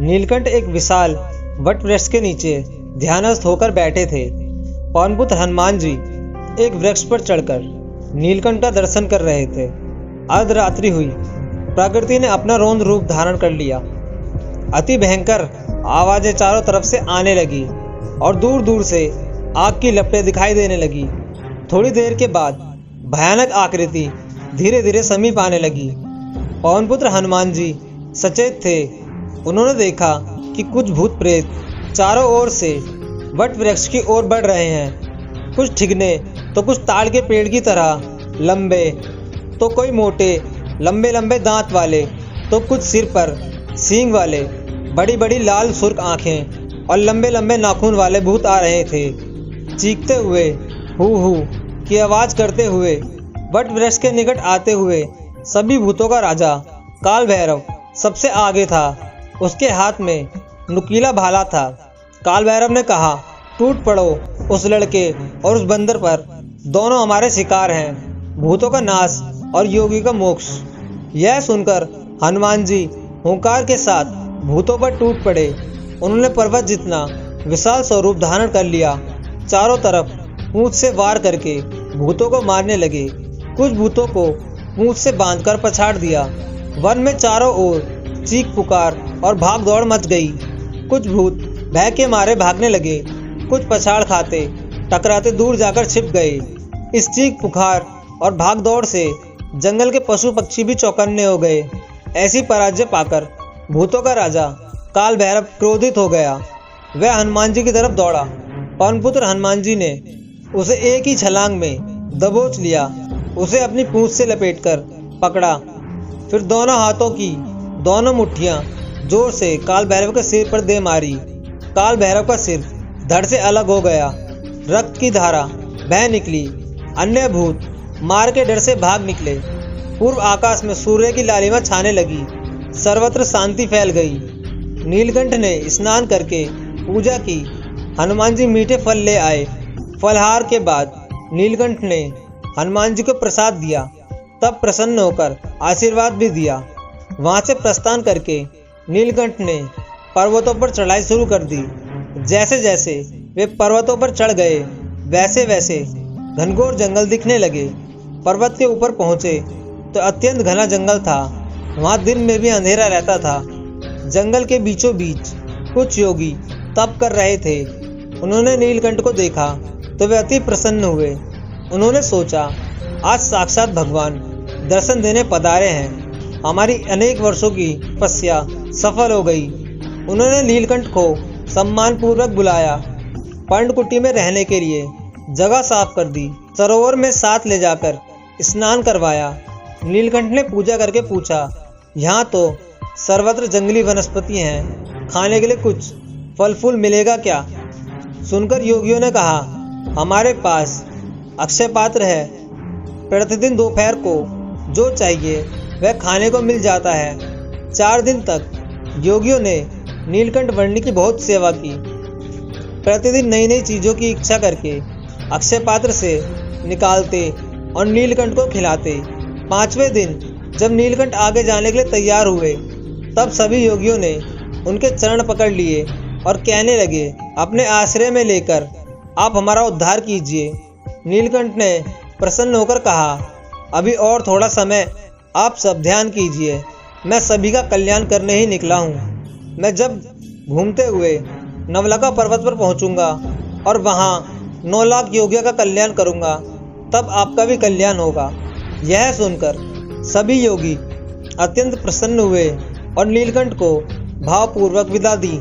नीलकंठ एक विशाल वट वृक्ष के नीचे ध्यानस्थ होकर बैठे थे। पवनपुत्र हनुमान जी एक वृक्ष पर चढ़कर नीलकंठ का दर्शन कर रहे थे। अर्धरात्रि हुई, प्रकृति ने अपना रौद्र रूप धारण कर लिया। अति भयंकर आवाजें चारों तरफ से आने लगी और दूर दूर से आग की लपटें दिखाई देने लगी। थोड़ी देर के बाद भयानक आकृति धीरे धीरे समीप आने लगी। पवनपुत्र हनुमान जी सचेत थे। उन्होंने देखा कि कुछ भूत प्रेत चारों ओर से वट वृक्ष की ओर बढ़ रहे हैं। कुछ ठिगने तो कुछ ताड़ के पेड़ की तरह लंबे, तो कोई मोटे लंबे लंबे दांत वाले, तो कुछ सिर पर सींग वाले, बड़ी बड़ी लाल सुर्ख आंखें और लंबे लंबे नाखून वाले भूत आ रहे थे। चीखते हुए, हू की आवाज करते हुए, वट वृक्ष के निकट आते हुए सभी भूतों का राजा काल भैरव सबसे आगे था। उसके हाथ में नुकीला भाला था। काल भैरव ने कहा, टूट पड़ो उस लड़के और उस बंदर पर, दोनों हमारे शिकार हैं, भूतों का नाश और योगी का मोक्ष। यह सुनकर हनुमान जी हुंकार के साथ भूतों पर टूट पड़े। उन्होंने पर्वत जितना विशाल स्वरूप धारण कर लिया। चारों तरफ पूंछ से वार करके भूतों को मारने लगे। कुछ भूतों को पूंछ से बांधकर पछाड़ दिया। वन में चारों ओर चीख पुकार और भाग दौड़ मच गई। कुछ भूत भय के मारे भागने लगे, कुछ पछाड़ खाते टकराते दूर जाकर छिप गए। इस चीख पुकार और भाग दौड़ से जंगल के पशु पक्षी भी चौकन्ने हो गए। ऐसी पराजय पाकर भूतों का राजा काल भैरव क्रोधित हो गया। वह हनुमान जी की तरफ दौड़ा। पवनपुत्र हनुमान जी ने उसे एक ही छलांग में दबोच लिया। उसे अपनी पूंछ से लपेटकर पकड़ा। फिर दोनों हाथों की दोनों मुट्ठियां जोर से काल भैरव के सिर पर दे मारी। काल भैरव का सिर धड़ से अलग हो गया। रक्त की धारा बह निकली। अन्य भूत मार के डर से भाग निकले। पूर्व आकाश में सूर्य की लालिमा छाने लगी। सर्वत्र शांति फैल गई। नीलकंठ ने स्नान करके पूजा की। हनुमान जी मीठे फल ले आए। फलहार के बाद नीलकंठ ने हनुमान जी को प्रसाद दिया। तब प्रसन्न होकर आशीर्वाद भी दिया। वहां से प्रस्थान करके नीलकंठ ने पर्वतों पर चढ़ाई शुरू कर दी। जैसे जैसे वे पर्वतों पर चढ़ गए, वैसे वैसे घनघोर जंगल दिखने लगे। पर्वत के ऊपर पहुंचे तो अत्यंत घना जंगल था। वहां दिन में भी अंधेरा रहता था। जंगल के बीचों बीच कुछ योगी तप कर रहे थे। उन्होंने नीलकंठ को देखा तो वे अति प्रसन्न हुए। उन्होंने सोचा, आज साक्षात भगवान दर्शन देने पधारे हैं। हमारी अनेक वर्षों की तपस्या सफल हो गई। उन्होंने नीलकंठ को सम्मान पूर्वक बुलाया। पर्णकुटी में रहने के लिए जगह साफ कर दी। सरोवर में साथ ले जाकर स्नान करवाया। नीलकंठ ने पूजा करके पूछा, यहाँ तो सर्वत्र जंगली वनस्पति हैं, खाने के लिए कुछ फल फूल मिलेगा क्या? सुनकर योगियों ने कहा, हमारे पास अक्षय पात्र है। प्रतिदिन दोपहर को जो चाहिए वह खाने को मिल जाता है। 4 दिन तक योगियों ने नीलकंठ वर्णी की बहुत सेवा की। प्रतिदिन नई नई चीज़ों की इच्छा करके अक्षय पात्र से निकालते और नीलकंठ को खिलाते। 5वें दिन जब नीलकंठ आगे जाने के लिए तैयार हुए, तब सभी योगियों ने उनके चरण पकड़ लिए और कहने लगे, अपने आश्रय में लेकर आप हमारा उद्धार कीजिए। नीलकंठ ने प्रसन्न होकर कहा, अभी और थोड़ा समय आप सब ध्यान कीजिए। मैं सभी का कल्याण करने ही निकला हूँ। मैं जब घूमते हुए नवलखा पर्वत पर पहुँचूंगा और वहाँ 9 लाख योगियों का कल्याण करूँगा, तब आपका भी कल्याण होगा। यह सुनकर सभी योगी अत्यंत प्रसन्न हुए और नीलकंठ को भावपूर्वक विदा दी।